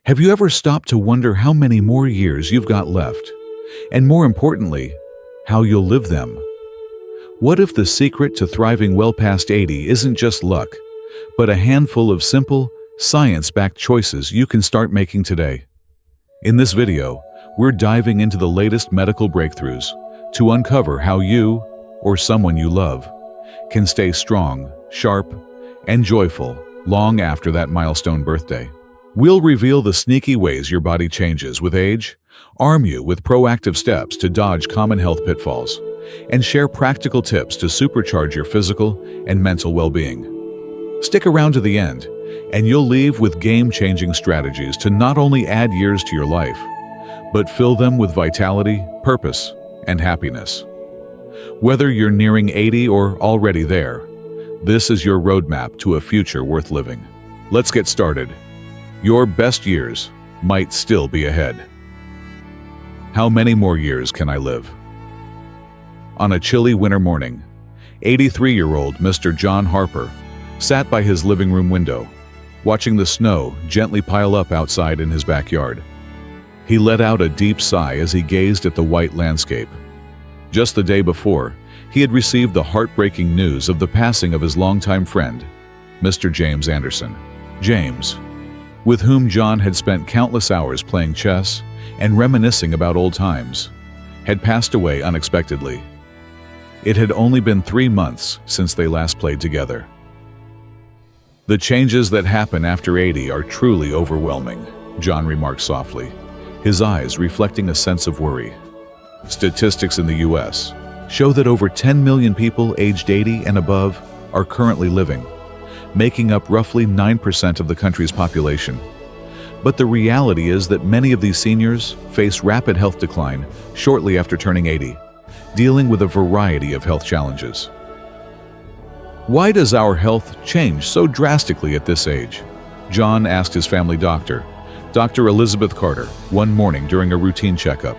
Have you ever stopped to wonder how many more years you've got left? And more importantly, how you'll live them? What if the secret to thriving well past 80 isn't just luck, but a handful of simple, science-backed choices you can start making today? In this video, we're diving into the latest medical breakthroughs to uncover how you, or someone you love, can stay strong, sharp, and joyful long after that milestone birthday. We'll reveal the sneaky ways your body changes with age, arm you with proactive steps to dodge common health pitfalls, and share practical tips to supercharge your physical and mental well-being. Stick around to the end, and you'll leave with game-changing strategies to not only add years to your life, but fill them with vitality, purpose, and happiness. Whether you're nearing 80 or already there, this is your roadmap to a future worth living. Let's get started. Your best years might still be ahead. How many more years can I live? On a chilly winter morning, 83-year-old Mr. John Harper sat by his living room window, watching the snow gently pile up outside in his backyard. He let out a deep sigh as he gazed at the white landscape. Just the day before, he had received the heartbreaking news of the passing of his longtime friend, Mr. James Anderson. James, with whom John had spent countless hours playing chess and reminiscing about old times, had passed away unexpectedly. It had only been 3 months since they last played together. The changes that happen after 80 are truly overwhelming, John remarked softly, his eyes reflecting a sense of worry. Statistics in the U.S. show that over 10 million people aged 80 and above are currently living, making up roughly 9% of the country's population. But the reality is that many of these seniors face rapid health decline shortly after turning 80, dealing with a variety of health challenges. Why does our health change so drastically at this age? John asked his family doctor, Dr. Elizabeth Carter, one morning during a routine checkup.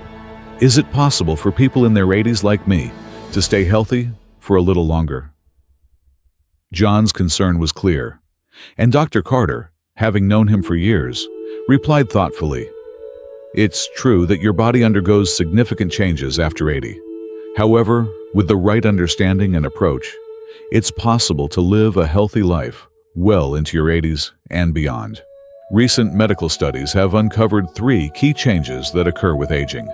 Is it possible for people in their 80s like me to stay healthy for a little longer? John's concern was clear, and Dr. Carter, having known him for years, replied thoughtfully, "It's true that your body undergoes significant changes after 80. However, with the right understanding and approach, it's possible to live a healthy life well into your 80s and beyond." Recent medical studies have uncovered 3 key changes that occur with aging,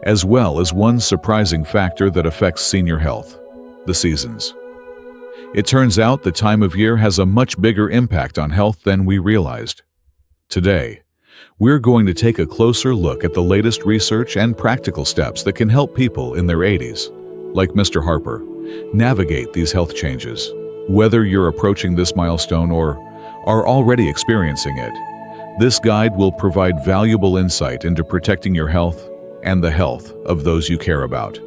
as well as one surprising factor that affects senior health: the seasons. It turns out the time of year has a much bigger impact on health than we realized. Today, we're going to take a closer look at the latest research and practical steps that can help people in their 80s, like Mr. Harper, navigate these health changes. Whether you're approaching this milestone or are already experiencing it, this guide will provide valuable insight into protecting your health and the health of those you care about.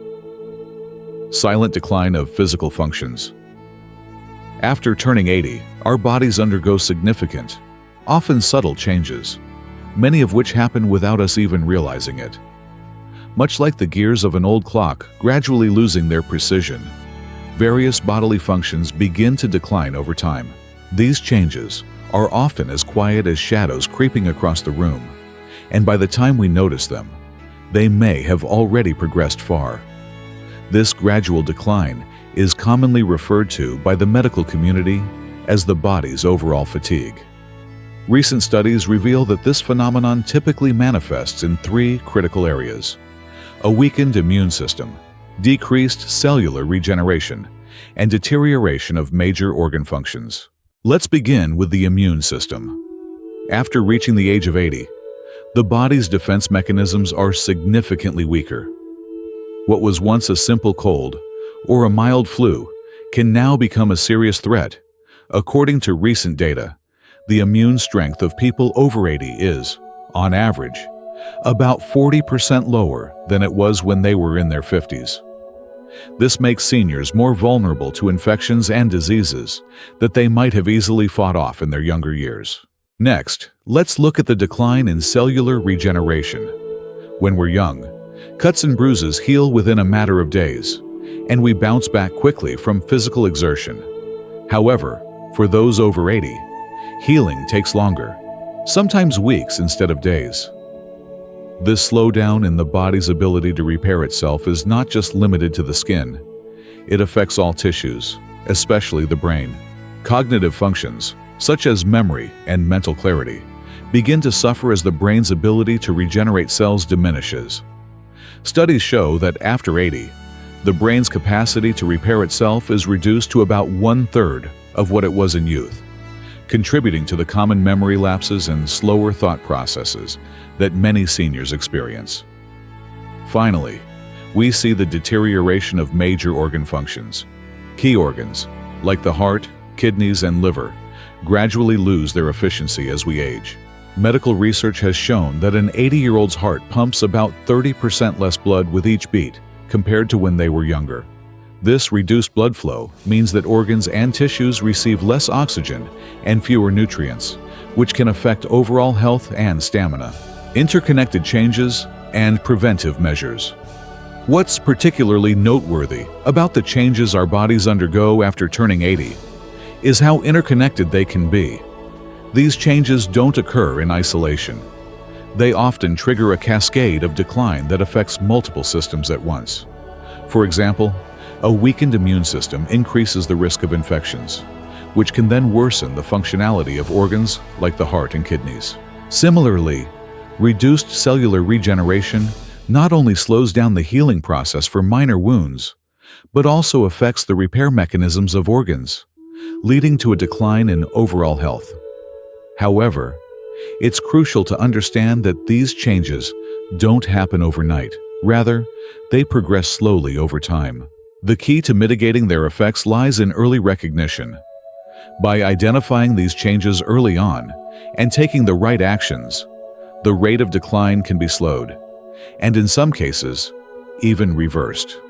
Silent decline of physical functions. After turning 80, our bodies undergo significant, often subtle changes, many of which happen without us even realizing it. Much like the gears of an old clock gradually losing their precision, various bodily functions begin to decline over time. These changes are often as quiet as shadows creeping across the room, and by the time we notice them, they may have already progressed far. This gradual decline is commonly referred to by the medical community as the body's overall fatigue. Recent studies reveal that this phenomenon typically manifests in 3 critical areas: a weakened immune system, decreased cellular regeneration, and deterioration of major organ functions. Let's begin with the immune system. After reaching the age of 80, the body's defense mechanisms are significantly weaker. What was once a simple cold or a mild flu can now become a serious threat. According to recent data, the immune strength of people over 80 is, on average, about 40% lower than it was when they were in their 50s. This makes seniors more vulnerable to infections and diseases that they might have easily fought off in their younger years. Next, let's look at the decline in cellular regeneration. When we're young, cuts and bruises heal within a matter of days, and we bounce back quickly from physical exertion. However, for those over 80, healing takes longer. sometimes weeks instead of days. This slowdown in the body's ability to repair itself is not just limited to the skin. It affects all tissues, especially the brain. Cognitive functions, such as memory and mental clarity, begin to suffer as the brain's ability to regenerate cells diminishes. Studies show that after 80, the brain's capacity to repair itself is reduced to about 1/3 of what it was in youth, contributing to the common memory lapses and slower thought processes that many seniors experience. Finally, we see the deterioration of major organ functions. Key organs, like the heart, kidneys, and liver, gradually lose their efficiency as we age. Medical research has shown that an 80-year-old's heart pumps about 30% less blood with each beat compared to when they were younger. This reduced blood flow means that organs and tissues receive less oxygen and fewer nutrients, which can affect overall health and stamina. Interconnected changes and preventive measures. What's particularly noteworthy about the changes our bodies undergo after turning 80 is how interconnected they can be. These changes don't occur in isolation. They often trigger a cascade of decline that affects multiple systems at once. For example, a weakened immune system increases the risk of infections, which can then worsen the functionality of organs like the heart and kidneys. Similarly, reduced cellular regeneration not only slows down the healing process for minor wounds, but also affects the repair mechanisms of organs, leading to a decline in overall health. However, it's crucial to understand that these changes don't happen overnight. Rather, they progress slowly over time. The key to mitigating their effects lies in early recognition. By identifying these changes early on and taking the right actions, the rate of decline can be slowed, and in some cases, even reversed.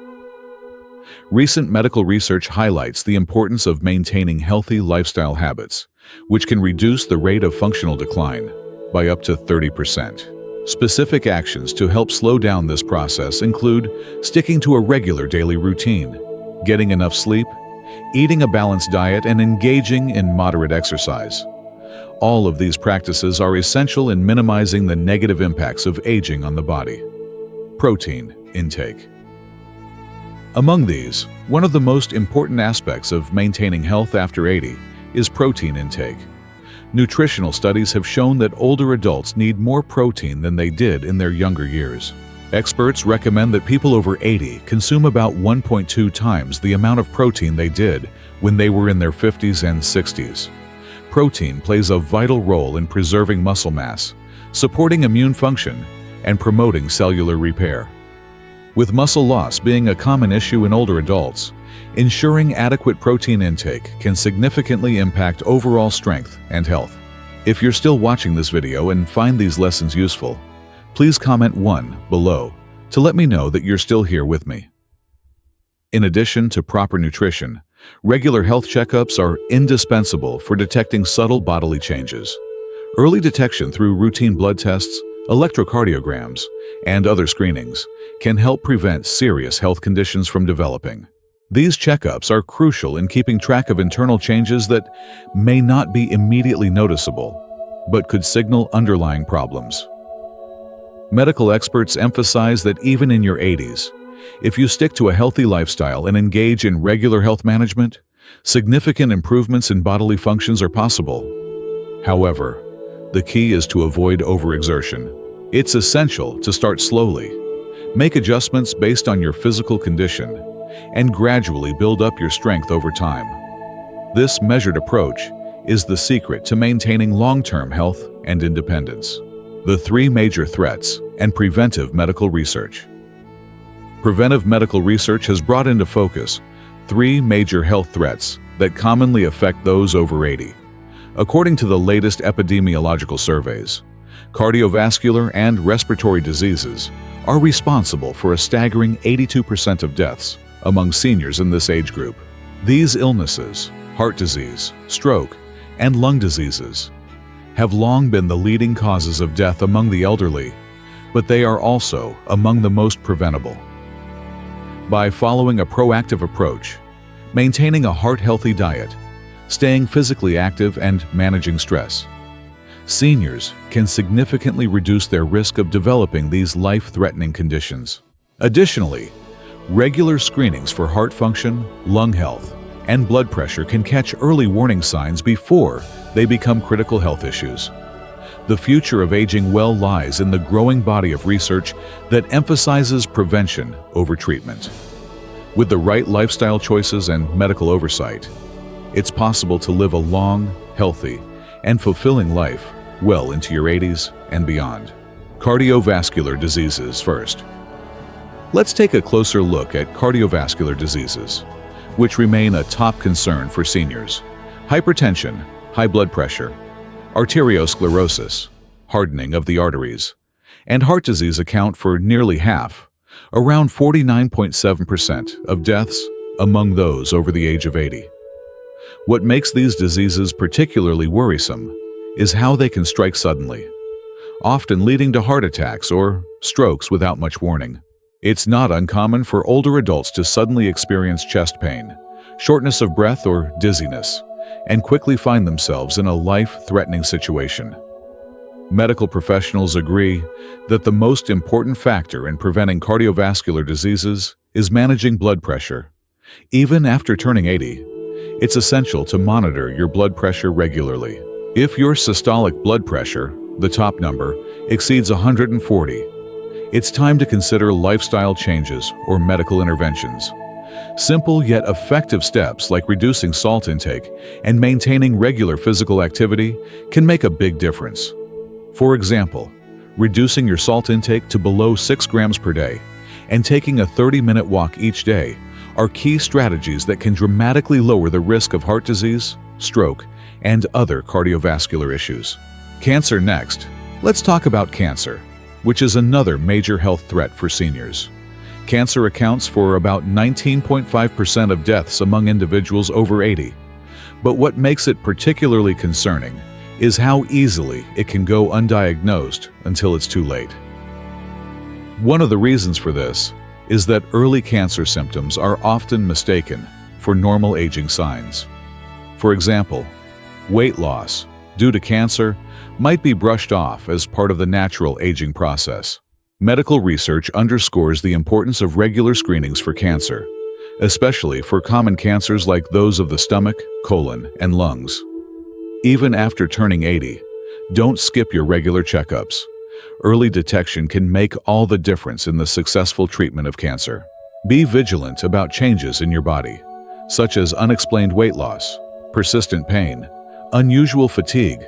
Recent medical research highlights the importance of maintaining healthy lifestyle habits, which can reduce the rate of functional decline by up to 30%. Specific actions to help slow down this process include sticking to a regular daily routine, getting enough sleep, eating a balanced diet, and engaging in moderate exercise. All of these practices are essential in minimizing the negative impacts of aging on the body. Protein intake. Among these, one of the most important aspects of maintaining health after 80 is protein intake. Nutritional studies have shown that older adults need more protein than they did in their younger years. Experts recommend that people over 80 consume about 1.2 times the amount of protein they did when they were in their 50s and 60s. Protein plays a vital role in preserving muscle mass, supporting immune function, and promoting cellular repair. With muscle loss being a common issue in older adults, ensuring adequate protein intake can significantly impact overall strength and health. If you're still watching this video and find these lessons useful, please comment 1 below to let me know that you're still here with me. In addition to proper nutrition, regular health checkups are indispensable for detecting subtle bodily changes. Early detection through routine blood tests, electrocardiograms, and other screenings can help prevent serious health conditions from developing. These checkups are crucial in keeping track of internal changes that may not be immediately noticeable, but could signal underlying problems. Medical experts emphasize that even in your 80s, if you stick to a healthy lifestyle and engage in regular health management, significant improvements in bodily functions are possible. However, the key is to avoid overexertion. It's essential to start slowly, make adjustments based on your physical condition, and gradually build up your strength over time. This measured approach is the secret to maintaining long-term health and independence. The 3 major threats and preventive medical research. Preventive medical research has brought into focus 3 major health threats that commonly affect those over 80. According to the latest epidemiological surveys, cardiovascular and respiratory diseases are responsible for a staggering 82% of deaths among seniors in this age group. These illnesses, heart disease, stroke, and lung diseases, have long been the leading causes of death among the elderly, but they are also among the most preventable. By following a proactive approach, maintaining a heart-healthy diet, staying physically active, and managing stress, seniors can significantly reduce their risk of developing these life-threatening conditions. Additionally, regular screenings for heart function, lung health, and blood pressure can catch early warning signs before they become critical health issues. The future of aging well lies in the growing body of research that emphasizes prevention over treatment. With the right lifestyle choices and medical oversight, it's possible to live a long, healthy, and fulfilling life well into your 80s and beyond. Cardiovascular diseases first. Let's take a closer look at cardiovascular diseases, which remain a top concern for seniors. Hypertension, high blood pressure, arteriosclerosis, hardening of the arteries, and heart disease account for nearly half, around 49.7% of deaths among those over the age of 80. What makes these diseases particularly worrisome is how they can strike suddenly, often leading to heart attacks or strokes without much warning. It's not uncommon for older adults to suddenly experience chest pain, shortness of breath, or dizziness, and quickly find themselves in a life-threatening situation. Medical professionals agree that the most important factor in preventing cardiovascular diseases is managing blood pressure. Even after turning 80, it's essential to monitor your blood pressure regularly. If your systolic blood pressure, the top number, exceeds 140, it's time to consider lifestyle changes or medical interventions. Simple yet effective steps like reducing salt intake and maintaining regular physical activity can make a big difference. For example, reducing your salt intake to below 6 grams per day and taking a 30-minute walk each day are key strategies that can dramatically lower the risk of heart disease, stroke, and other cardiovascular issues. Cancer next. Let's talk about cancer, which is another major health threat for seniors. Cancer accounts for about 19.5% of deaths among individuals over 80. But what makes it particularly concerning is how easily it can go undiagnosed until it's too late. One of the reasons for this is that early cancer symptoms are often mistaken for normal aging signs. For example, weight loss due to cancer might be brushed off as part of the natural aging process. Medical research underscores the importance of regular screenings for cancer, especially for common cancers like those of the stomach, colon, and lungs. Even after turning 80, don't skip your regular checkups. Early detection can make all the difference in the successful treatment of cancer. Be vigilant about changes in your body, such as unexplained weight loss, persistent pain, unusual fatigue,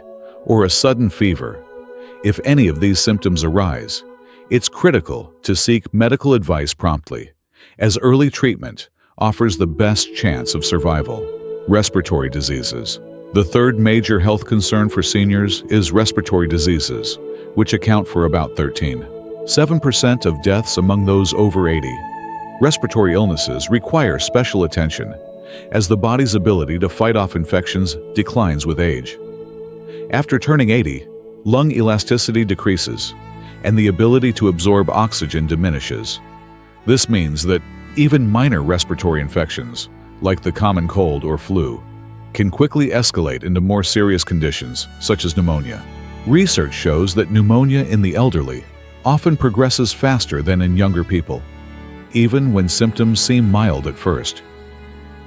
or a sudden fever. If any of these symptoms arise, it's critical to seek medical advice promptly, as early treatment offers the best chance of survival. Respiratory diseases. The third major health concern for seniors is respiratory diseases, which account for about 13.7% of deaths among those over 80. Respiratory illnesses require special attention, as the body's ability to fight off infections declines with age. After turning 80, lung elasticity decreases, and the ability to absorb oxygen diminishes. This means that even minor respiratory infections, like the common cold or flu, can quickly escalate into more serious conditions, such as pneumonia. Research shows that pneumonia in the elderly often progresses faster than in younger people, even when symptoms seem mild at first.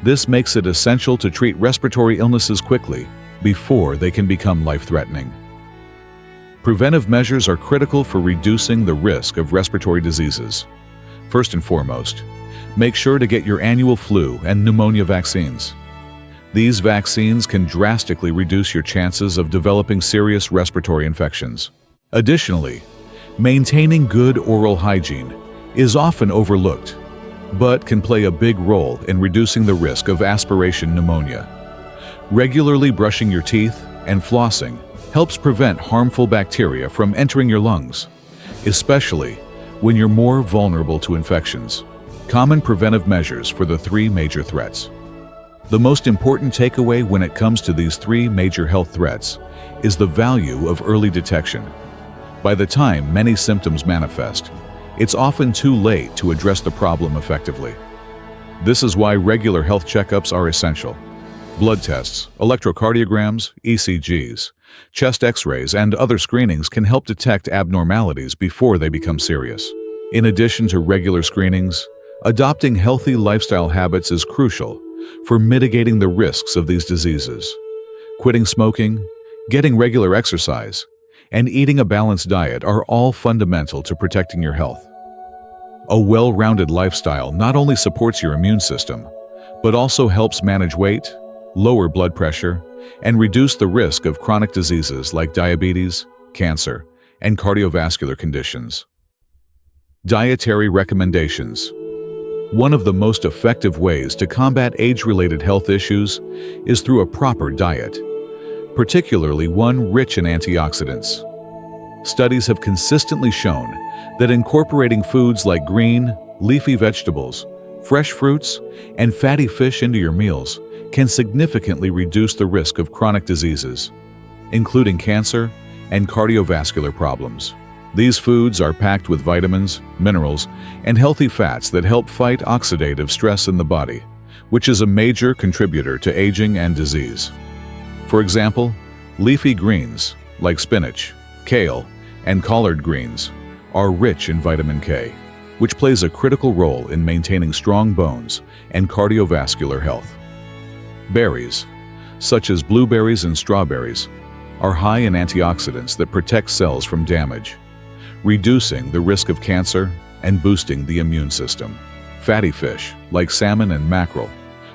This makes it essential to treat respiratory illnesses quickly before they can become life-threatening. Preventive measures are critical for reducing the risk of respiratory diseases. First and foremost, make sure to get your annual flu and pneumonia vaccines. These vaccines can drastically reduce your chances of developing serious respiratory infections. Additionally, maintaining good oral hygiene is often overlooked, but can play a big role in reducing the risk of aspiration pneumonia. Regularly brushing your teeth and flossing helps prevent harmful bacteria from entering your lungs, especially when you're more vulnerable to infections. Common preventive measures for the three major threats. The most important takeaway when it comes to these three major health threats is the value of early detection. By the time many symptoms manifest, it's often too late to address the problem effectively. This is why regular health checkups are essential. Blood tests, electrocardiograms, ECGs, chest X-rays, and other screenings can help detect abnormalities before they become serious. In addition to regular screenings, adopting healthy lifestyle habits is crucial for mitigating the risks of these diseases. Quitting smoking, getting regular exercise, and eating a balanced diet are all fundamental to protecting your health. A well-rounded lifestyle not only supports your immune system, but also helps manage weight, lower blood pressure, and reduce the risk of chronic diseases like diabetes, cancer, and cardiovascular conditions. Dietary recommendations. One of the most effective ways to combat age-related health issues is through a proper diet, particularly one rich in antioxidants. Studies have consistently shown that incorporating foods like green, leafy vegetables, fresh fruits, and fatty fish into your meals can significantly reduce the risk of chronic diseases, including cancer and cardiovascular problems. These foods are packed with vitamins, minerals, and healthy fats that help fight oxidative stress in the body, which is a major contributor to aging and disease. For example, leafy greens like spinach, kale, and collard greens are rich in vitamin K, which plays a critical role in maintaining strong bones and cardiovascular health. Berries, such as blueberries and strawberries, are high in antioxidants that protect cells from damage, reducing the risk of cancer and boosting the immune system. Fatty fish, like salmon and mackerel,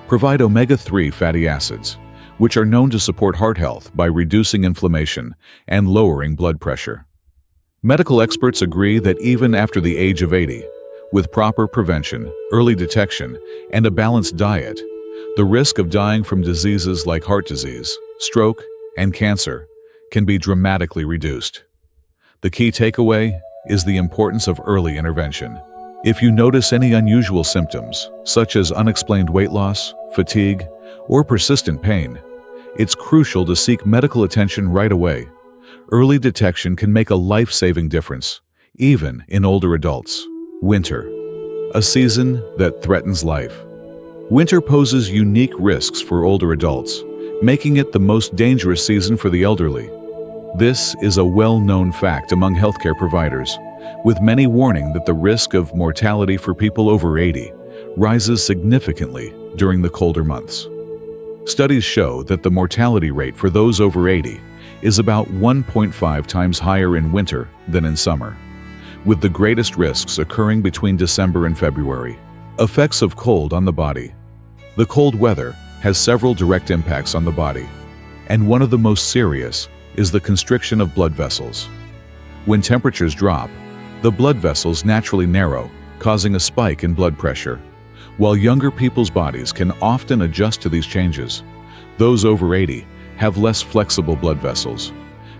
provide omega-3 fatty acids, which are known to support heart health by reducing inflammation and lowering blood pressure. Medical experts agree that even after the age of 80, with proper prevention, early detection, and a balanced diet, the risk of dying from diseases like heart disease, stroke, and cancer can be dramatically reduced. The key takeaway is the importance of early intervention. If you notice any unusual symptoms, such as unexplained weight loss, fatigue, or persistent pain, it's crucial to seek medical attention right away. Early detection can make a life-saving difference, even in older adults. Winter, a season that threatens life. Winter poses unique risks for older adults, making it the most dangerous season for the elderly. This is a well-known fact among healthcare providers, with many warning that the risk of mortality for people over 80 rises significantly during the colder months. Studies show that the mortality rate for those over 80 is about 1.5 times higher in winter than in summer, with the greatest risks occurring between December and February. Effects of cold on the body. The cold weather has several direct impacts on the body, and one of the most serious is the constriction of blood vessels. When temperatures drop, the blood vessels naturally narrow, causing a spike in blood pressure. While younger people's bodies can often adjust to these changes, those over 80 have less flexible blood vessels,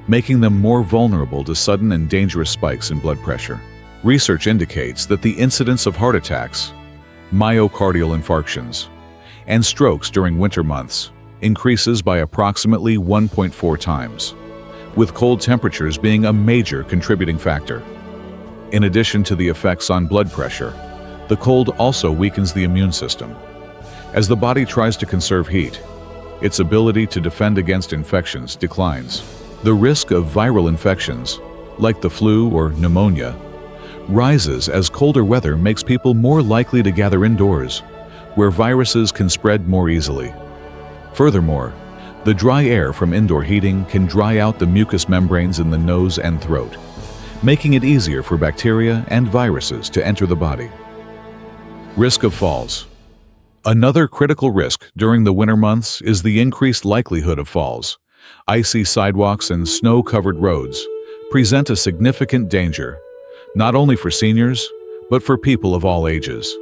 making them more vulnerable to sudden and dangerous spikes in blood pressure. Research indicates that the incidence of heart attacks, myocardial infarctions, and strokes during winter months increases by approximately 1.4 times, with cold temperatures being a major contributing factor. In addition to the effects on blood pressure, the cold also weakens the immune system. As the body tries to conserve heat, its ability to defend against infections declines. The risk of viral infections, like the flu or pneumonia, rises as colder weather makes people more likely to gather indoors, where viruses can spread more easily. Furthermore, the dry air from indoor heating can dry out the mucous membranes in the nose and throat, making it easier for bacteria and viruses to enter the body. Risk of falls. Another critical risk during the winter months is the increased likelihood of falls. Icy sidewalks and snow-covered roads present a significant danger, not only for seniors, but for people of all ages.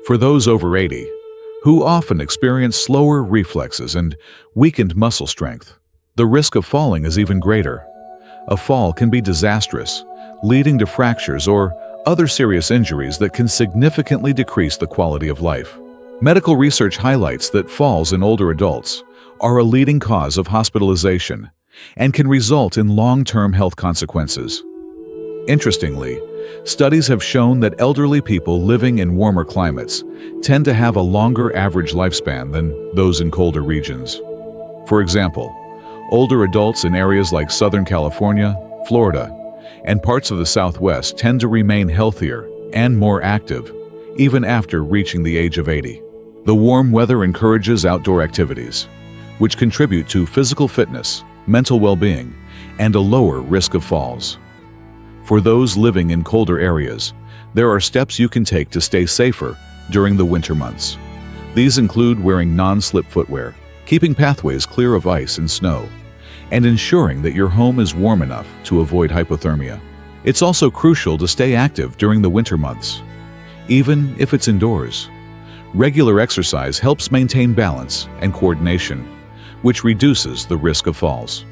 For those over 80, who often experience slower reflexes and weakened muscle strength, the risk of falling is even greater. A fall can be disastrous, leading to fractures or other serious injuries that can significantly decrease the quality of life. Medical research highlights that falls in older adults are a leading cause of hospitalization and can result in long-term health consequences. Interestingly, studies have shown that elderly people living in warmer climates tend to have a longer average lifespan than those in colder regions. For example, older adults in areas like Southern California, Florida, and parts of the Southwest tend to remain healthier and more active even after reaching the age of 80. The warm weather encourages outdoor activities, which contribute to physical fitness, mental well-being, and a lower risk of falls. For those living in colder areas, there are steps you can take to stay safer during the winter months. These include wearing non-slip footwear, keeping pathways clear of ice and snow, and ensuring that your home is warm enough to avoid hypothermia. It's also crucial to stay active during the winter months, even if it's indoors. Regular exercise helps maintain balance and coordination, which reduces the risk of falls.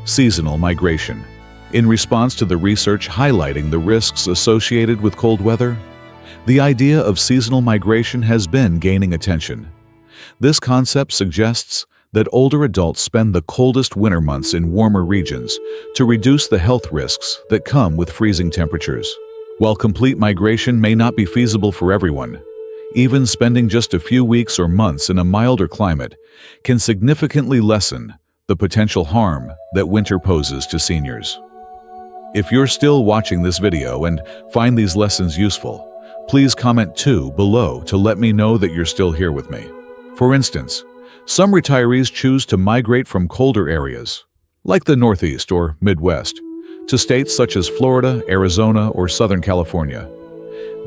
Seasonal migration. In response to the research highlighting the risks associated with cold weather, the idea of seasonal migration has been gaining attention. This concept suggests that older adults spend the coldest winter months in warmer regions to reduce the health risks that come with freezing temperatures. While complete migration may not be feasible for everyone, even spending just a few weeks or months in a milder climate can significantly lessen the potential harm that winter poses to seniors. If you're still watching this video and find these lessons useful, please comment 2 below to let me know that you're still here with me. For instance, some retirees choose to migrate from colder areas, like the Northeast or Midwest, to states such as Florida, Arizona, or Southern California.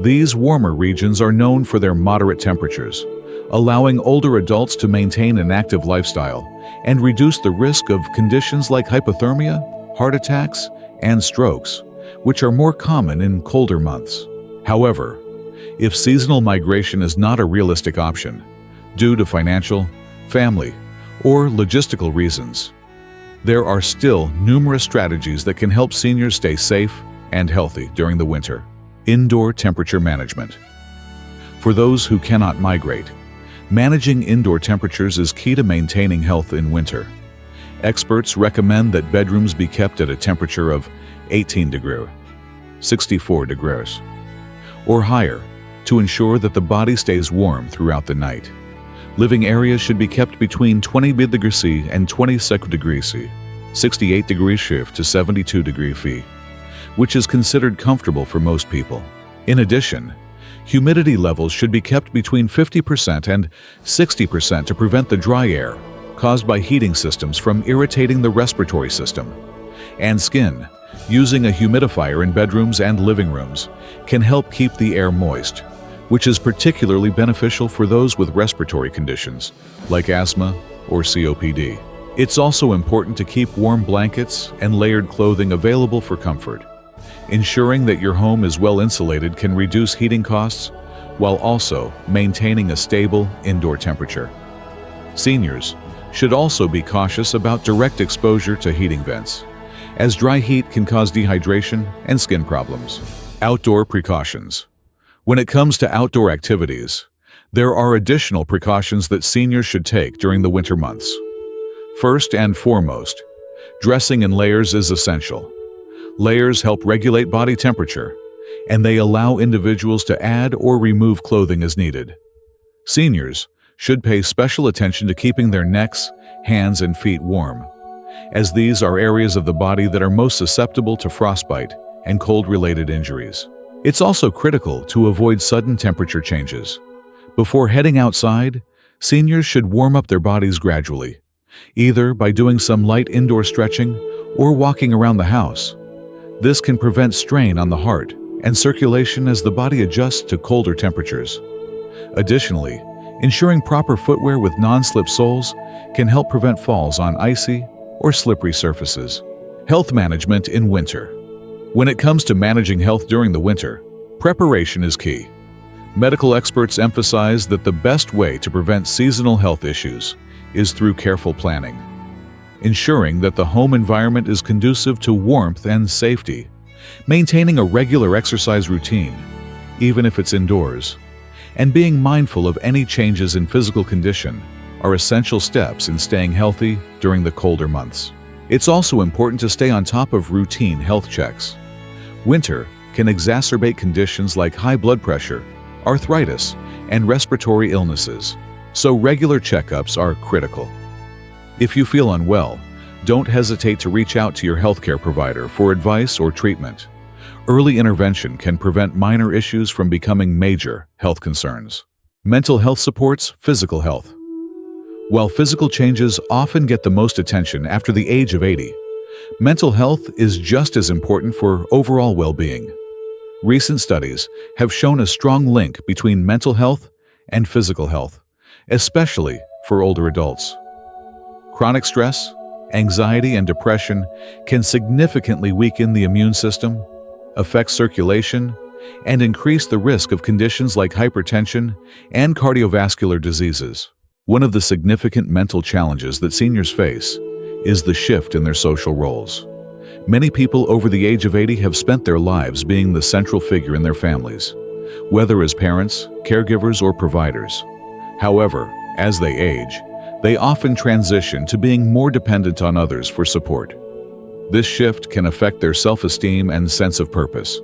These warmer regions are known for their moderate temperatures, allowing older adults to maintain an active lifestyle and reduce the risk of conditions like hypothermia, heart attacks, and strokes, which are more common in colder months. However, if seasonal migration is not a realistic option, due to financial, family, or logistical reasons, there are still numerous strategies that can help seniors stay safe and healthy during the winter. Indoor temperature management. For those who cannot migrate, managing indoor temperatures is key to maintaining health in winter. Experts recommend that bedrooms be kept at a temperature of 18 degrees, 64 degrees, or higher to ensure that the body stays warm throughout the night. Living areas should be kept between 20 degrees C and 22 degrees C, 68 degrees C to 72 degrees F, which is considered comfortable for most people. In addition, humidity levels should be kept between 50% and 60% to prevent the dry air caused by heating systems from irritating the respiratory system and skin. Using a humidifier in bedrooms and living rooms can help keep the air moist, which is particularly beneficial for those with respiratory conditions like asthma or COPD. It's also important to keep warm blankets and layered clothing available for comfort. Ensuring that your home is well insulated can reduce heating costs while also maintaining a stable indoor temperature. Seniors should also be cautious about direct exposure to heating vents, as dry heat can cause dehydration and skin problems. Outdoor precautions. When it comes to outdoor activities, there are additional precautions that seniors should take during the winter months. First and foremost, dressing in layers is essential. Layers help regulate body temperature, and they allow individuals to add or remove clothing as needed. Seniors should pay special attention to keeping their necks, hands, and feet warm, as these are areas of the body that are most susceptible to frostbite and cold-related injuries. It's also critical to avoid sudden temperature changes. Before heading outside, seniors should warm up their bodies gradually, either by doing some light indoor stretching or walking around the house. This can prevent strain on the heart and circulation as the body adjusts to colder temperatures. Additionally, ensuring proper footwear with non-slip soles can help prevent falls on icy or slippery surfaces. Health management in winter. When it comes to managing health during the winter, preparation is key. Medical experts emphasize that the best way to prevent seasonal health issues is through careful planning. Ensuring that the home environment is conducive to warmth and safety, maintaining a regular exercise routine, even if it's indoors, and being mindful of any changes in physical condition are essential steps in staying healthy during the colder months. It's also important to stay on top of routine health checks, Winter can exacerbate conditions like high blood pressure, arthritis, and respiratory illnesses, so regular checkups are critical. If you feel unwell, don't hesitate to reach out to your healthcare provider for advice or treatment. Early intervention can prevent minor issues from becoming major health concerns. Mental health supports physical health. While physical changes often get the most attention after the age of 80, mental health is just as important for overall well-being. Recent studies have shown a strong link between mental health and physical health, especially for older adults. Chronic stress, anxiety, and depression can significantly weaken the immune system, affect circulation, and increase the risk of conditions like hypertension and cardiovascular diseases. One of the significant mental challenges that seniors face is the shift in their social roles. Many people over the age of 80 have spent their lives being the central figure in their families, whether as parents, caregivers, or providers. However, as they age, they often transition to being more dependent on others for support. This shift can affect their self-esteem and sense of purpose,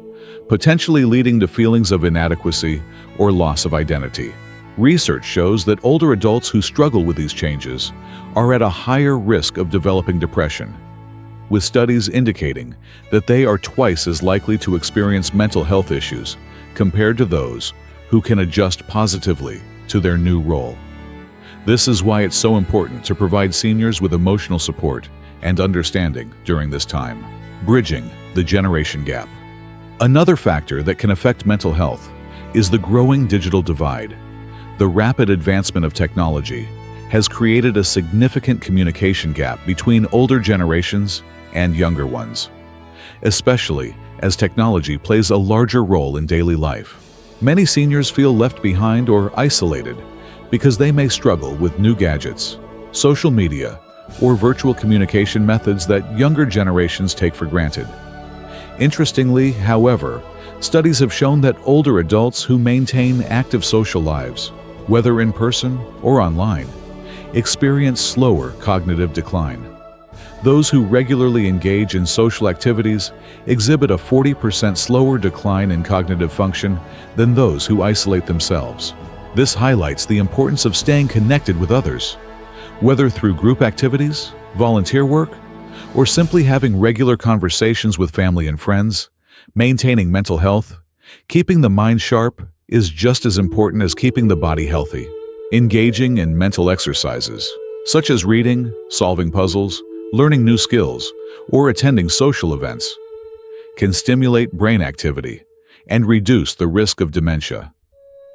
potentially leading to feelings of inadequacy or loss of identity. Research shows that older adults who struggle with these changes are at a higher risk of developing depression, with studies indicating that they are twice as likely to experience mental health issues compared to those who can adjust positively to their new role. This is why it's so important to provide seniors with emotional support and understanding during this time. Bridging the generation gap. Another factor that can affect mental health is the growing digital divide. The rapid advancement of technology has created a significant communication gap between older generations and younger ones, especially as technology plays a larger role in daily life. Many seniors feel left behind or isolated because they may struggle with new gadgets, social media, or virtual communication methods that younger generations take for granted. Interestingly, however, studies have shown that older adults who maintain active social lives, whether in person or online, experience slower cognitive decline. Those who regularly engage in social activities exhibit a 40% slower decline in cognitive function than those who isolate themselves. This highlights the importance of staying connected with others, whether through group activities, volunteer work, or simply having regular conversations with family and friends. Maintaining mental health, keeping the mind sharp, is just as important as keeping the body healthy. Engaging in mental exercises, such as reading, solving puzzles, learning new skills, or attending social events, can stimulate brain activity and reduce the risk of dementia.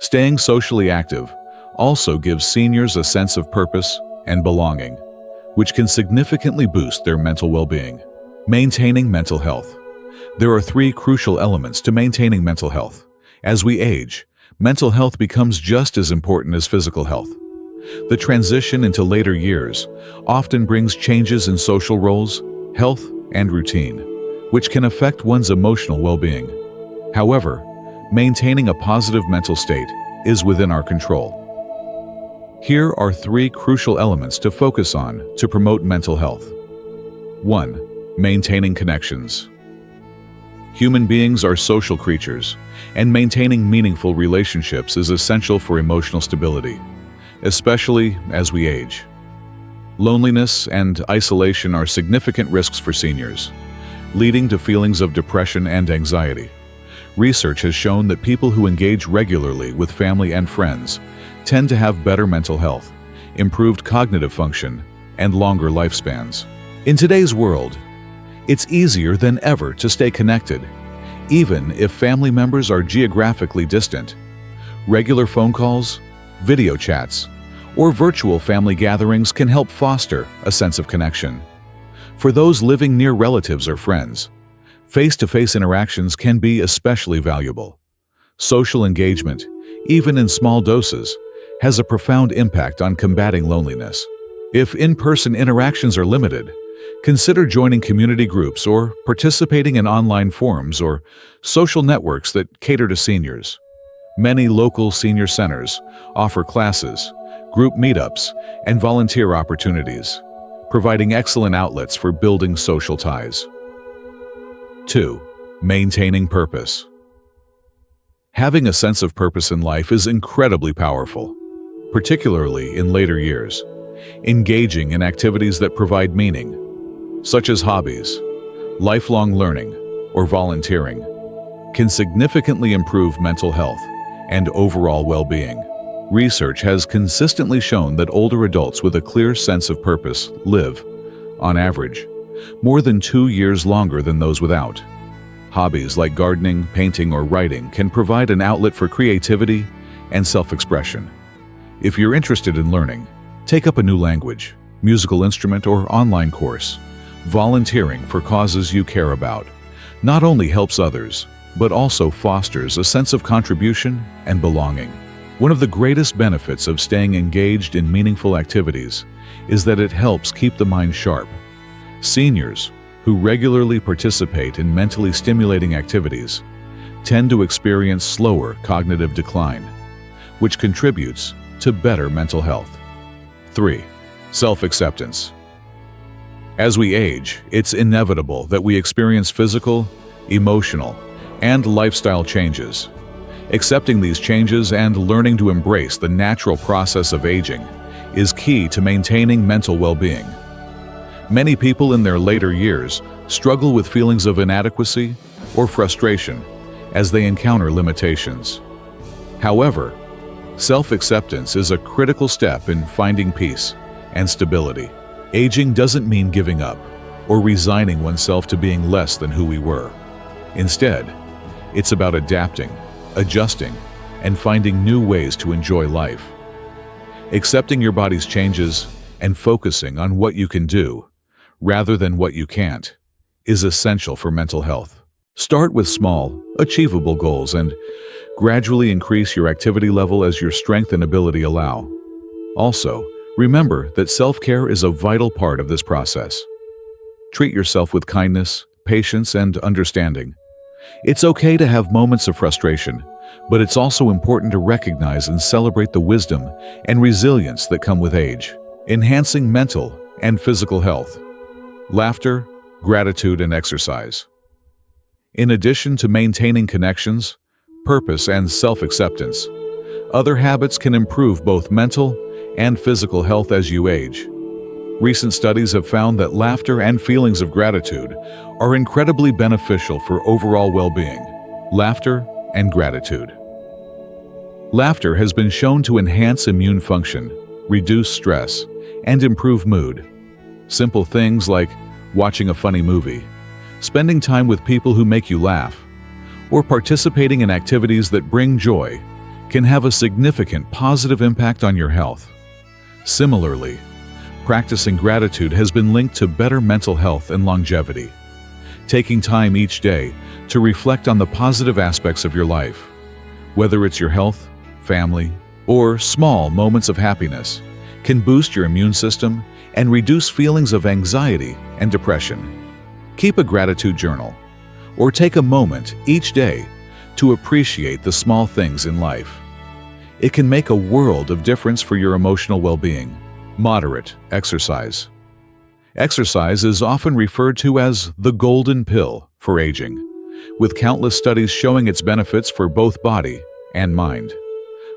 Staying socially active also gives seniors a sense of purpose and belonging, which can significantly boost their mental well-being. Maintaining mental health. There are 3 crucial elements to maintaining mental health. As we age, mental health becomes just as important as physical health. The transition into later years often brings changes in social roles, health, and routine, which can affect one's emotional well-being. However, maintaining a positive mental state is within our control. Here are 3 crucial elements to focus on to promote mental health. 1. Maintaining connections. Human beings are social creatures, and maintaining meaningful relationships is essential for emotional stability, especially as we age. Loneliness and isolation are significant risks for seniors, leading to feelings of depression and anxiety. Research has shown that people who engage regularly with family and friends tend to have better mental health, improved cognitive function, and longer lifespans. In today's world, it's easier than ever to stay connected, even if family members are geographically distant. Regular phone calls, video chats, or virtual family gatherings can help foster a sense of connection. For those living near relatives or friends, face-to-face interactions can be especially valuable. Social engagement, even in small doses, has a profound impact on combating loneliness. If in-person interactions are limited, consider joining community groups or participating in online forums or social networks that cater to seniors. Many local senior centers offer classes, group meetups, and volunteer opportunities, providing excellent outlets for building social ties. 2. Maintaining purpose. Having a sense of purpose in life is incredibly powerful, particularly in later years. Engaging in activities that provide meaning, such as hobbies, lifelong learning, or volunteering, can significantly improve mental health and overall well-being. Research has consistently shown that older adults with a clear sense of purpose live, on average, more than 2 years longer than those without. Hobbies like gardening, painting, or writing can provide an outlet for creativity and self-expression. If you're interested in learning, take up a new language, musical instrument, or online course. Volunteering for causes you care about not only helps others, but also fosters a sense of contribution and belonging. One of the greatest benefits of staying engaged in meaningful activities is that it helps keep the mind sharp. Seniors who regularly participate in mentally stimulating activities tend to experience slower cognitive decline, which contributes to better mental health. 3. Self-acceptance. As we age, it's inevitable that we experience physical, emotional, and lifestyle changes. Accepting these changes and learning to embrace the natural process of aging is key to maintaining mental well-being. Many people in their later years struggle with feelings of inadequacy or frustration as they encounter limitations. However, self-acceptance is a critical step in finding peace and stability. Aging doesn't mean giving up or resigning oneself to being less than who we were. Instead, it's about adapting, adjusting, and finding new ways to enjoy life. Accepting your body's changes and focusing on what you can do, rather than what you can't, is essential for mental health. Start with small, achievable goals and gradually increase your activity level as your strength and ability allow. Also, remember that self-care is a vital part of this process. Treat yourself with kindness, patience, and understanding. It's okay to have moments of frustration, but it's also important to recognize and celebrate the wisdom and resilience that come with age, enhancing mental and physical health. Laughter, gratitude, and exercise. In addition to maintaining connections, purpose, and self-acceptance, other habits can improve both mental and physical health as you age. Recent studies have found that laughter and feelings of gratitude are incredibly beneficial for overall well-being. Laughter and gratitude. Laughter has been shown to enhance immune function, reduce stress, and improve mood. Simple things like watching a funny movie, spending time with people who make you laugh, or participating in activities that bring joy can have a significant positive impact on your health. Similarly, practicing gratitude has been linked to better mental health and longevity. Taking time each day to reflect on the positive aspects of your life, whether it's your health, family, or small moments of happiness, can boost your immune system and reduce feelings of anxiety and depression. Keep a gratitude journal, or take a moment each day to appreciate the small things in life. It can make a world of difference for your emotional well-being. Moderate exercise. Exercise is often referred to as the golden pill for aging, with countless studies showing its benefits for both body and mind.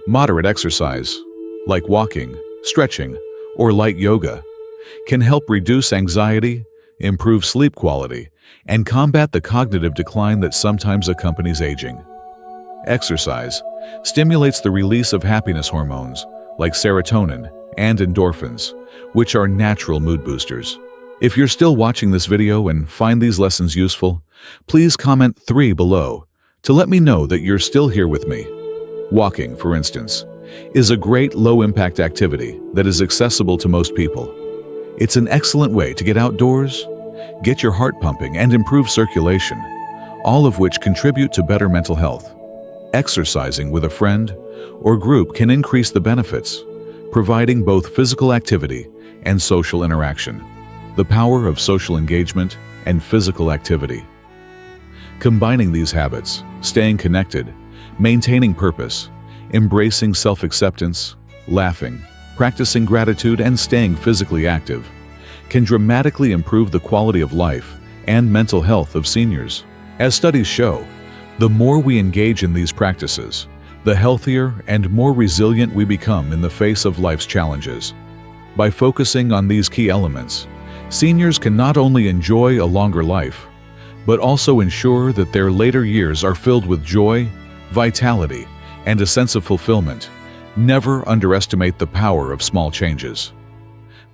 Moderate exercise, like walking, stretching, or light yoga, can help reduce anxiety, improve sleep quality, and combat the cognitive decline that sometimes accompanies aging. Exercise stimulates the release of happiness hormones like serotonin and endorphins, which are natural mood boosters. If you're still watching this video and find these lessons useful, please comment 3 below to let me know that you're still here with me. Walking, for instance, is a great low-impact activity that is accessible to most people. It's an excellent way to get outdoors, get your heart pumping, and improve circulation, all of which contribute to better mental health. Exercising with a friend or group can increase the benefits, providing both physical activity and social interaction. The power of social engagement and physical activity. Combining these habits, staying connected, maintaining purpose, embracing self-acceptance, laughing, practicing gratitude, and staying physically active can dramatically improve the quality of life and mental health of seniors. As studies show, the more we engage in these practices, the healthier and more resilient we become in the face of life's challenges. By focusing on these key elements, seniors can not only enjoy a longer life, but also ensure that their later years are filled with joy, vitality, and a sense of fulfillment. Never underestimate the power of small changes.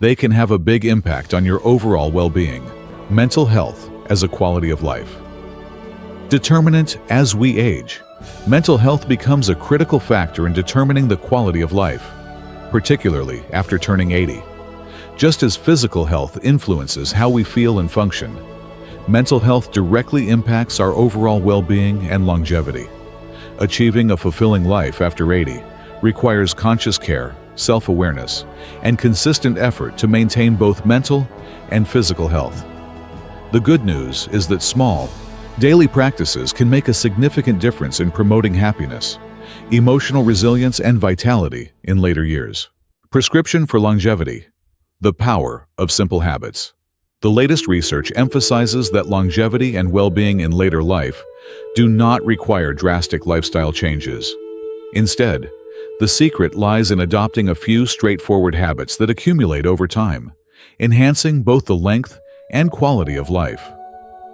They can have a big impact on your overall well-being, mental health as a quality of life. Determinant as we age. Mental health becomes a critical factor in determining the quality of life, particularly after turning 80. Just as physical health influences how we feel and function, mental health directly impacts our overall well-being and longevity. Achieving a fulfilling life after 80 requires conscious care, self-awareness, and consistent effort to maintain both mental and physical health. The good news is that small, daily practices can make a significant difference in promoting happiness, emotional resilience, and vitality in later years. Prescription for longevity. The power of simple habits. The latest research emphasizes that longevity and well-being in later life do not require drastic lifestyle changes. Instead, the secret lies in adopting a few straightforward habits that accumulate over time, enhancing both the length and quality of life.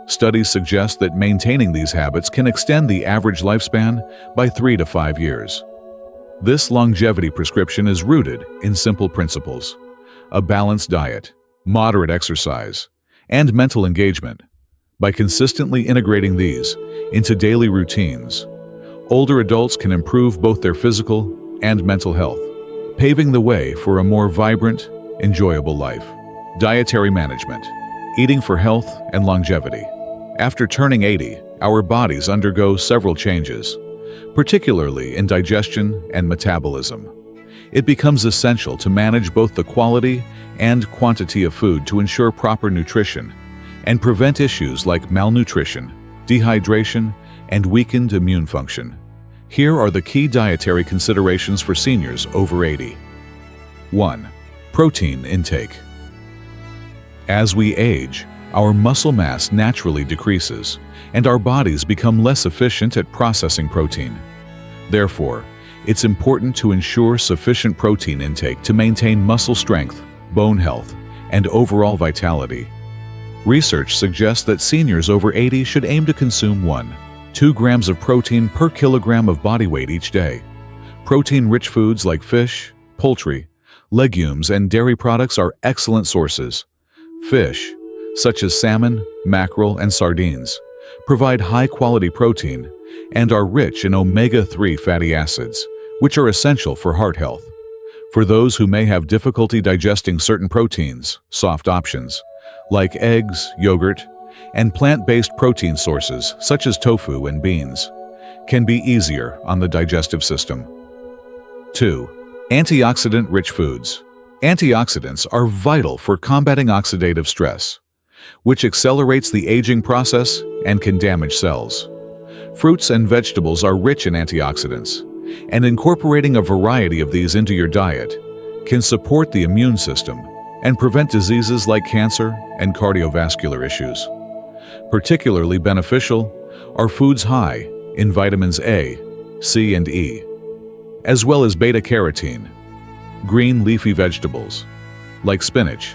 Studies suggest that maintaining these habits can extend the average lifespan by 3 to 5 years. This longevity prescription is rooted in simple principles: a balanced diet, moderate exercise, and mental engagement. By consistently integrating these into daily routines, older adults can improve both their physical and mental health, paving the way for a more vibrant, enjoyable life. Dietary management. Eating for health and longevity. After turning 80, our bodies undergo several changes, particularly in digestion and metabolism. It becomes essential to manage both the quality and quantity of food to ensure proper nutrition and prevent issues like malnutrition, dehydration, and weakened immune function. Here are the key dietary considerations for seniors over 80. 1. Protein intake. As we age, our muscle mass naturally decreases, and our bodies become less efficient at processing protein. Therefore, it's important to ensure sufficient protein intake to maintain muscle strength, bone health, and overall vitality. Research suggests that seniors over 80 should aim to consume 1-2 grams of protein per kilogram of body weight each day. Protein-rich foods like fish, poultry, legumes, and dairy products are excellent sources. Fish, such as salmon, mackerel, and sardines, provide high-quality protein and are rich in omega-3 fatty acids, which are essential for heart health. For those who may have difficulty digesting certain proteins, soft options, like eggs, yogurt, and plant-based protein sources such as tofu and beans, can be easier on the digestive system. 2. Antioxidant-rich foods. Antioxidants are vital for combating oxidative stress, which accelerates the aging process and can damage cells. Fruits and vegetables are rich in antioxidants, and incorporating a variety of these into your diet can support the immune system and prevent diseases like cancer and cardiovascular issues. Particularly beneficial are foods high in vitamins A, C, and E, as well as beta-carotene. Green leafy vegetables like spinach,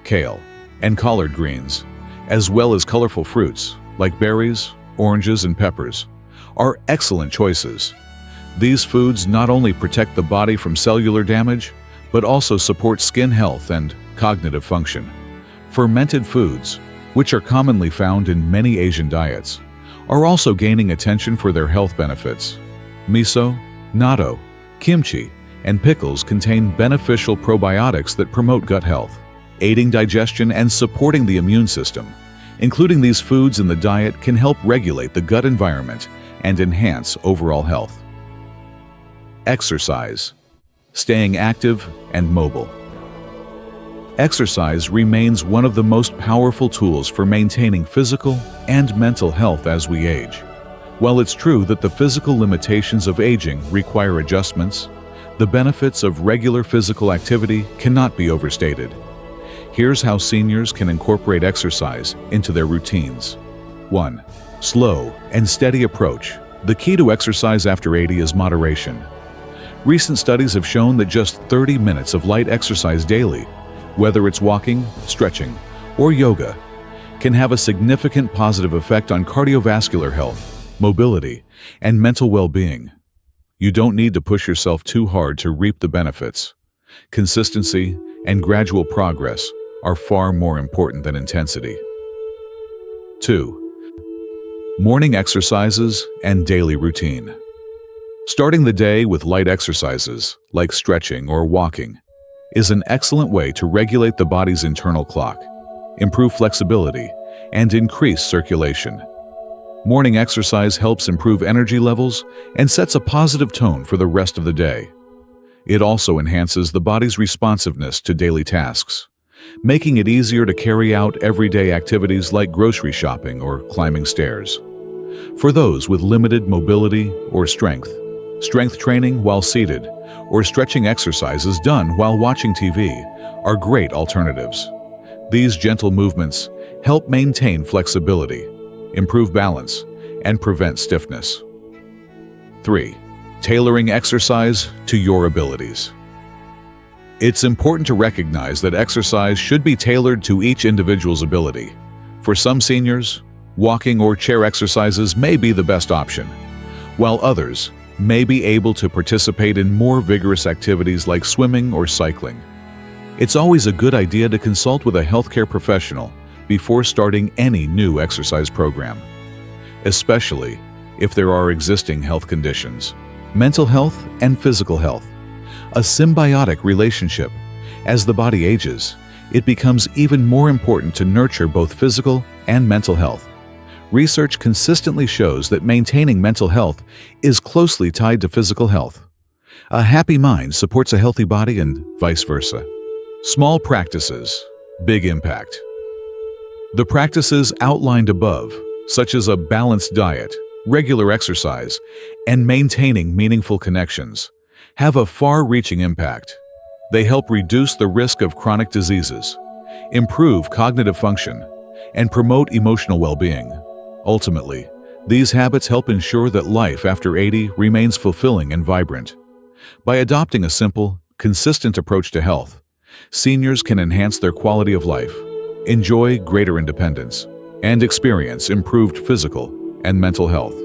kale, and collard greens, as well as colorful fruits like berries, oranges, and peppers, are excellent choices. These foods not only protect the body from cellular damage, but also support skin health and cognitive function. Fermented foods, which are commonly found in many Asian diets, are also gaining attention for their health benefits. Miso, natto, kimchi, and pickles contain beneficial probiotics that promote gut health, aiding digestion and supporting the immune system. Including these foods in the diet can help regulate the gut environment and enhance overall health. Exercise. Staying active and mobile. Exercise remains one of the most powerful tools for maintaining physical and mental health as we age. While it's true that the physical limitations of aging require adjustments, the benefits of regular physical activity cannot be overstated. Here's how seniors can incorporate exercise into their routines. 1. Slow and steady approach. The key to exercise after 80 is moderation. Recent studies have shown that just 30 minutes of light exercise daily, whether it's walking, stretching, or yoga, can have a significant positive effect on cardiovascular health, mobility, and mental well-being. You don't need to push yourself too hard to reap the benefits. Consistency and gradual progress are far more important than intensity. 2. Morning exercises and daily routine. Starting the day with light exercises, like stretching or walking, is an excellent way to regulate the body's internal clock, improve flexibility, and increase circulation. Morning exercise helps improve energy levels and sets a positive tone for the rest of the day. It also enhances the body's responsiveness to daily tasks, making it easier to carry out everyday activities like grocery shopping or climbing stairs. For those with limited mobility or strength training while seated, or stretching exercises done while watching TV are great alternatives. These gentle movements help maintain flexibility, improve balance, and prevent stiffness. 3. Tailoring exercise to your abilities. It's important to recognize that exercise should be tailored to each individual's ability. For some seniors, walking or chair exercises may be the best option, while others may be able to participate in more vigorous activities like swimming or cycling. It's always a good idea to consult with a healthcare professional before starting any new exercise program, especially if there are existing health conditions. Mental health and physical health, a symbiotic relationship. As the body ages, it becomes even more important to nurture both physical and mental health. Research consistently shows that maintaining mental health is closely tied to physical health. A happy mind supports a healthy body and vice versa. Small practices, big impact. The practices outlined above, such as a balanced diet, regular exercise, and maintaining meaningful connections, have a far-reaching impact. They help reduce the risk of chronic diseases, improve cognitive function, and promote emotional well-being. Ultimately, these habits help ensure that life after 80 remains fulfilling and vibrant. By adopting a simple, consistent approach to health, seniors can enhance their quality of life, enjoy greater independence, and experience improved physical and mental health,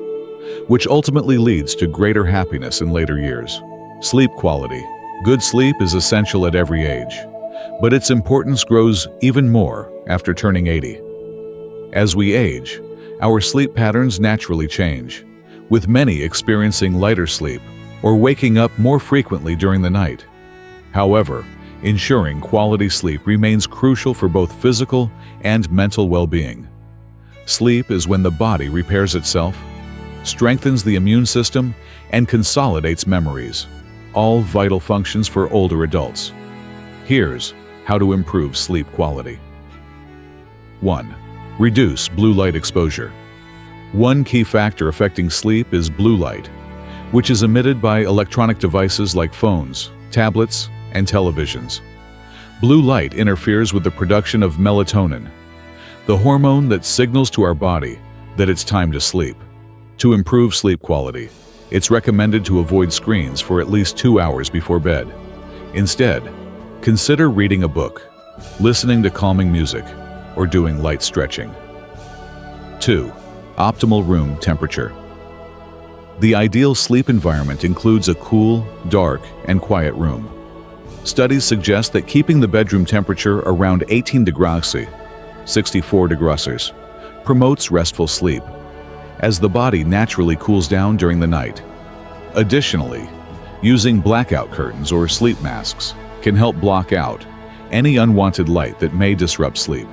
which ultimately leads to greater happiness in later years. Sleep quality. Good sleep is essential at every age, but its importance grows even more after turning 80. As we age, our sleep patterns naturally change, with many experiencing lighter sleep or waking up more frequently during the night. However, ensuring quality sleep remains crucial for both physical and mental well-being. Sleep is when the body repairs itself, strengthens the immune system, and consolidates memories, all vital functions for older adults. Here's how to improve sleep quality. 1. Reduce blue light exposure. One key factor affecting sleep is blue light, which is emitted by electronic devices like phones, tablets, and televisions. Blue light interferes with the production of melatonin, the hormone that signals to our body that it's time to sleep. To improve sleep quality, it's recommended to avoid screens for at least 2 hours before bed. Instead, consider reading a book, listening to calming music, or doing light stretching. 2. Optimal room temperature. The ideal sleep environment includes a cool, dark, and quiet room. Studies suggest that keeping the bedroom temperature around 18 degrees Celsius, 64 degrees Celsius, promotes restful sleep, as the body naturally cools down during the night. Additionally, using blackout curtains or sleep masks can help block out any unwanted light that may disrupt sleep.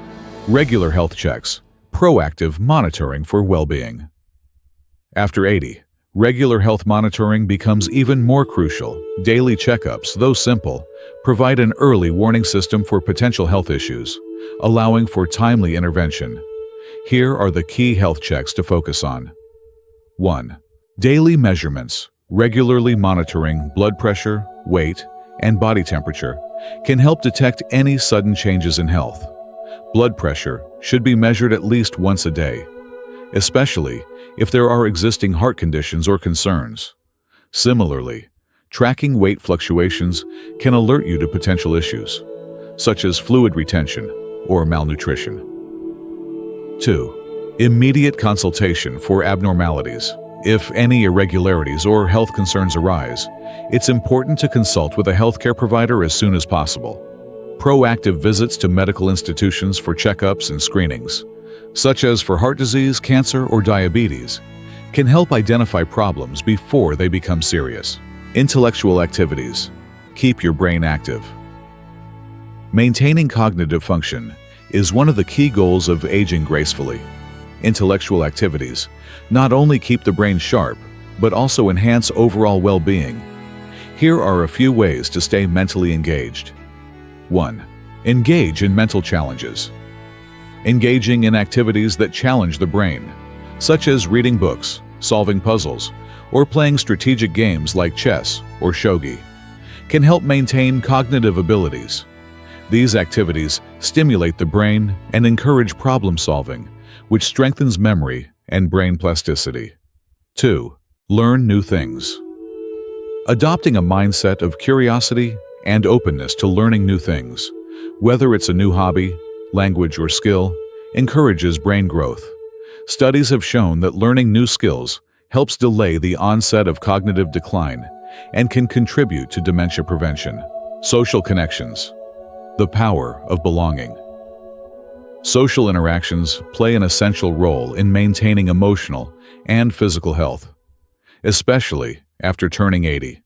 Regular health checks, proactive monitoring for well-being. After 80, regular health monitoring becomes even more crucial. Daily checkups, though simple, provide an early warning system for potential health issues, allowing for timely intervention. Here are the key health checks to focus on. 1. Daily measurements. Regularly monitoring blood pressure, weight, and body temperature can help detect any sudden changes in health. Blood pressure should be measured at least once a day, especially if there are existing heart conditions or concerns. Similarly, tracking weight fluctuations can alert you to potential issues, such as fluid retention or malnutrition. 2. Immediate consultation for abnormalities. If any irregularities or health concerns arise, it's important to consult with a healthcare provider as soon as possible. Proactive visits to medical institutions for checkups and screenings, such as for heart disease, cancer, or diabetes, can help identify problems before they become serious. Intellectual activities. Keep your brain active. Maintaining cognitive function is one of the key goals of aging gracefully. Intellectual activities not only keep the brain sharp, but also enhance overall well-being. Here are a few ways to stay mentally engaged. 1. Engage in mental challenges. Engaging in activities that challenge the brain, such as reading books, solving puzzles, or playing strategic games like chess or shogi, can help maintain cognitive abilities. These activities stimulate the brain and encourage problem-solving, which strengthens memory and brain plasticity. 2. Learn new things. Adopting a mindset of curiosity and openness to learning new things, whether it's a new hobby, language, or skill, encourages brain growth. Studies have shown that learning new skills helps delay the onset of cognitive decline and can contribute to dementia prevention. Social connections. The power of belonging. Social interactions play an essential role in maintaining emotional and physical health, especially after turning 80.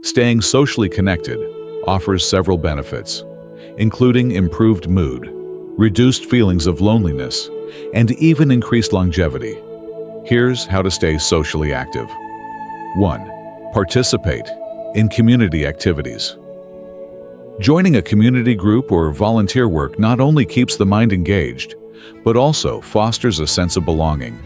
Staying socially connected offers several benefits, including improved mood, reduced feelings of loneliness, and even increased longevity. Here's how to stay socially active. 1. Participate in community activities. Joining a community group or volunteer work not only keeps the mind engaged, but also fosters a sense of belonging.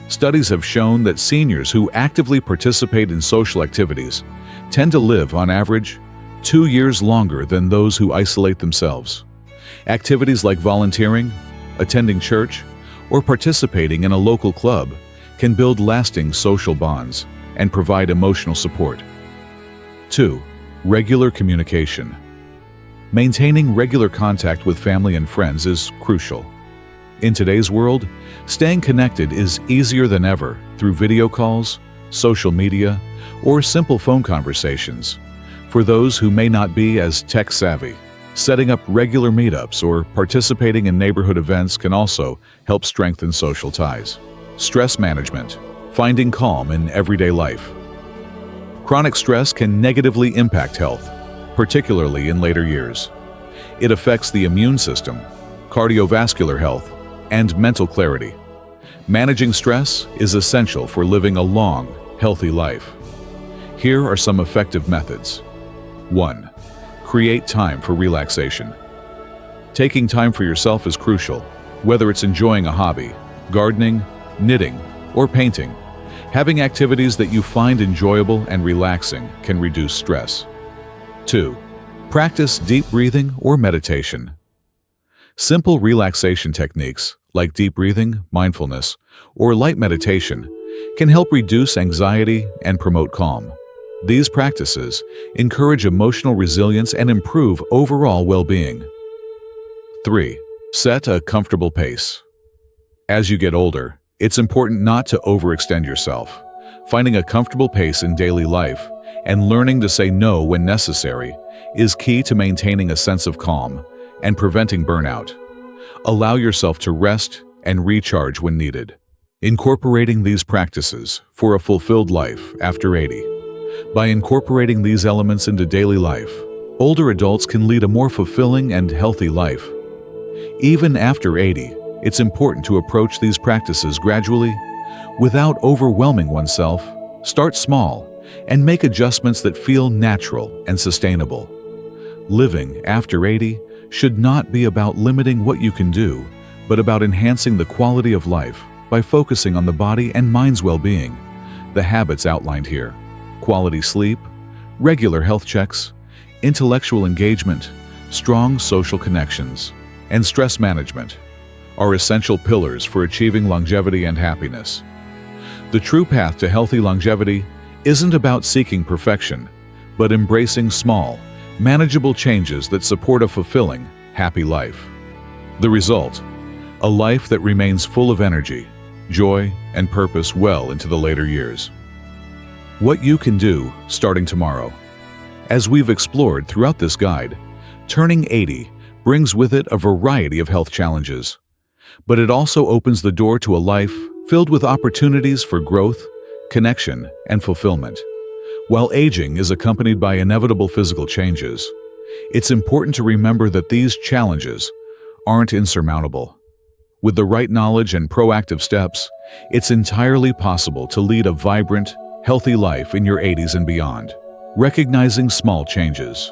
Studies have shown that seniors who actively participate in social activities tend to live, on average, 2 years longer than those who isolate themselves. Activities like volunteering, attending church, or participating in a local club can build lasting social bonds and provide emotional support. 2. Regular communication. Maintaining regular contact with family and friends is crucial. In today's world, staying connected is easier than ever through video calls, social media, or simple phone conversations. For those who may not be as tech-savvy, setting up regular meetups or participating in neighborhood events can also help strengthen social ties. Stress management. Finding calm in everyday life. Chronic stress can negatively impact health, particularly in later years. It affects the immune system, cardiovascular health, and mental clarity. Managing stress is essential for living a long, healthy life. Here are some effective methods. 1. Create time for relaxation. Taking time for yourself is crucial, whether it's enjoying a hobby, gardening, knitting, or painting. Having activities that you find enjoyable and relaxing can reduce stress. 2. Practice deep breathing or meditation. Simple relaxation techniques like deep breathing, mindfulness, or light meditation can help reduce anxiety and promote calm. These practices encourage emotional resilience and improve overall well-being. 3. Set a comfortable pace. As you get older, it's important not to overextend yourself. Finding a comfortable pace in daily life and learning to say no when necessary is key to maintaining a sense of calm and preventing burnout. Allow yourself to rest and recharge when needed. Incorporating these practices for a fulfilled life after 80. By incorporating these elements into daily life, older adults can lead a more fulfilling and healthy life. Even after 80, it's important to approach these practices gradually, without overwhelming oneself. Start small and make adjustments that feel natural and sustainable. Living after 80 should not be about limiting what you can do, but about enhancing the quality of life by focusing on the body and mind's well-being. The habits outlined here: quality sleep, regular health checks, intellectual engagement, strong social connections, and stress management are essential pillars for achieving longevity and happiness. The true path to healthy longevity isn't about seeking perfection, but embracing small, manageable changes that support a fulfilling, happy life. The result: a life that remains full of energy, joy, and purpose well into the later years. What you can do starting tomorrow. As we've explored throughout this guide, turning 80 brings with it a variety of health challenges, but it also opens the door to a life filled with opportunities for growth, connection, and fulfillment. While aging is accompanied by inevitable physical changes, it's important to remember that these challenges aren't insurmountable. With the right knowledge and proactive steps, it's entirely possible to lead a vibrant, healthy life in your 80s and beyond. Recognizing small changes.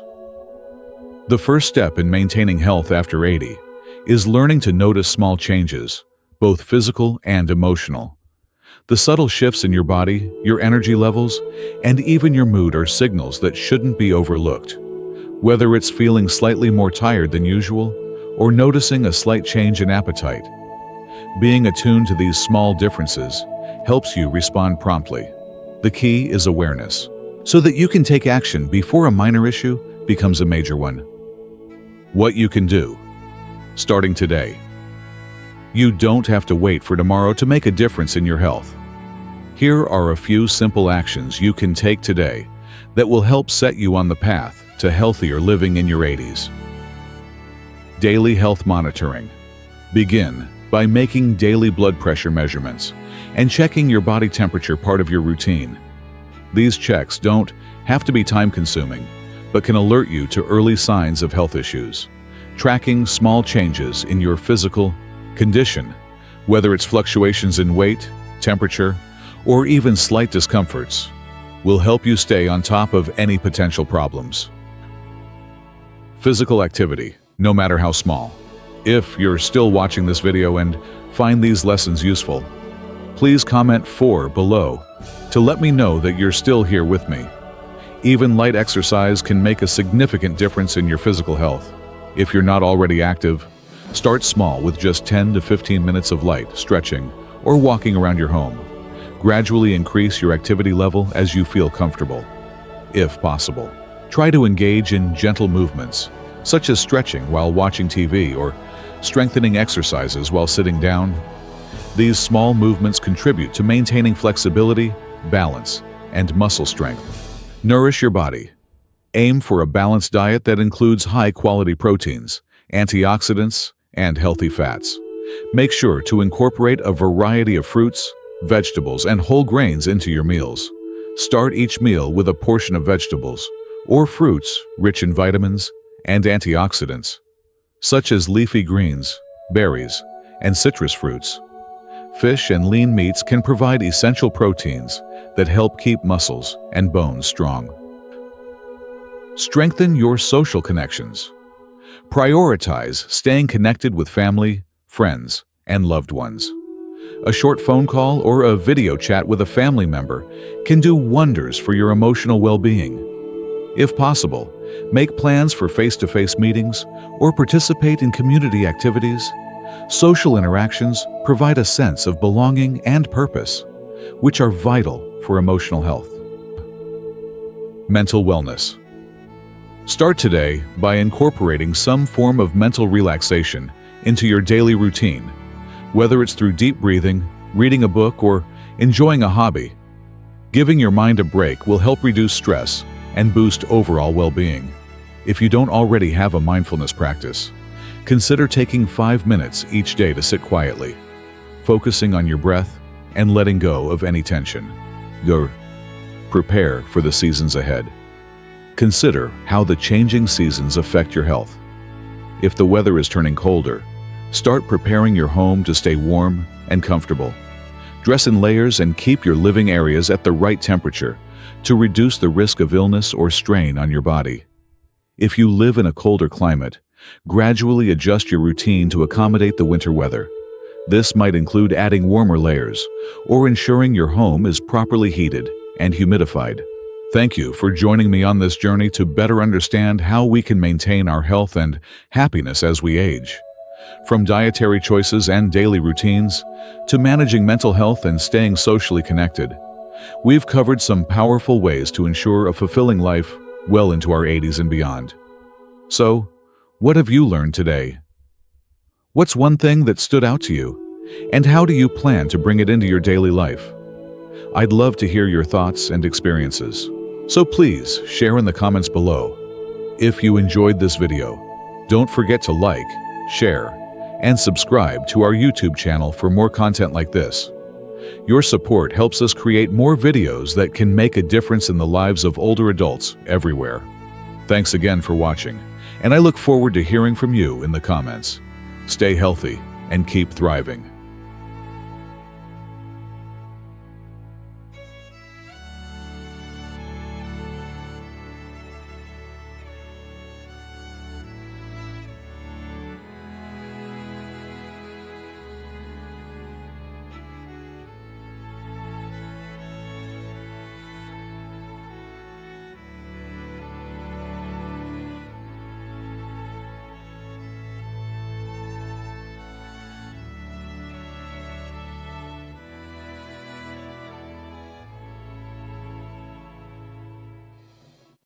The first step in maintaining health after 80 is learning to notice small changes, both physical and emotional. The subtle shifts in your body, your energy levels, and even your mood are signals that shouldn't be overlooked. Whether it's feeling slightly more tired than usual or noticing a slight change in appetite, being attuned to these small differences helps you respond promptly. The key is awareness, so that you can take action before a minor issue becomes a major one. What you can do, starting today. You don't have to wait for tomorrow to make a difference in your health. Here are a few simple actions you can take today that will help set you on the path to healthier living in your 80s. Daily health monitoring. Begin by making daily blood pressure measurements and checking your body temperature part of your routine. These checks don't have to be time-consuming, but can alert you to early signs of health issues. Tracking small changes in your physical condition, whether it's fluctuations in weight, temperature, or even slight discomforts, will help you stay on top of any potential problems. Physical activity, no matter how small. If you're still watching this video and find these lessons useful, please comment 4 below to let me know that you're still here with me. Even light exercise can make a significant difference in your physical health. If you're not already active, start small with just 10 to 15 minutes of light stretching or walking around your home. Gradually increase your activity level as you feel comfortable. If possible, try to engage in gentle movements, such as stretching while watching TV or strengthening exercises while sitting down. These small movements contribute to maintaining flexibility, balance, and muscle strength. Nourish your body. Aim for a balanced diet that includes high-quality proteins, antioxidants, and healthy fats. Make sure to incorporate a variety of fruits, vegetables, and whole grains into your meals. Start each meal with a portion of vegetables or fruits rich in vitamins and antioxidants, such as leafy greens, berries, and citrus fruits. Fish and lean meats can provide essential proteins that help keep muscles and bones strong. Strengthen your social connections. Prioritize staying connected with family, friends, and loved ones. A short phone call or a video chat with a family member can do wonders for your emotional well-being. If possible, make plans for face-to-face meetings or participate in community activities. Social interactions provide a sense of belonging and purpose, which are vital for emotional health. Mental wellness. Start today by incorporating some form of mental relaxation into your daily routine, whether it's through deep breathing, reading a book, or enjoying a hobby. Giving your mind a break will help reduce stress and boost overall well-being. If you don't already have a mindfulness practice, consider taking 5 minutes each day to sit quietly, focusing on your breath and letting go of any tension. Prepare for the seasons ahead. Consider how the changing seasons affect your health. If the weather is turning colder, start preparing your home to stay warm and comfortable. Dress in layers and keep your living areas at the right temperature to reduce the risk of illness or strain on your body. If you live in a colder climate, gradually adjust your routine to accommodate the winter weather. This might include adding warmer layers or ensuring your home is properly heated and humidified. Thank you for joining me on this journey to better understand how we can maintain our health and happiness as we age. From dietary choices and daily routines to managing mental health and staying socially connected, we've covered some powerful ways to ensure a fulfilling life well into our 80s and beyond. So, what have you learned today? What's one thing that stood out to you? And how do you plan to bring it into your daily life? I'd love to hear your thoughts and experiences. So please share in the comments below. If you enjoyed this video, don't forget to like, share, and subscribe to our YouTube channel for more content like this. Your support helps us create more videos that can make a difference in the lives of older adults everywhere. Thanks again for watching, and I look forward to hearing from you in the comments. Stay healthy and keep thriving.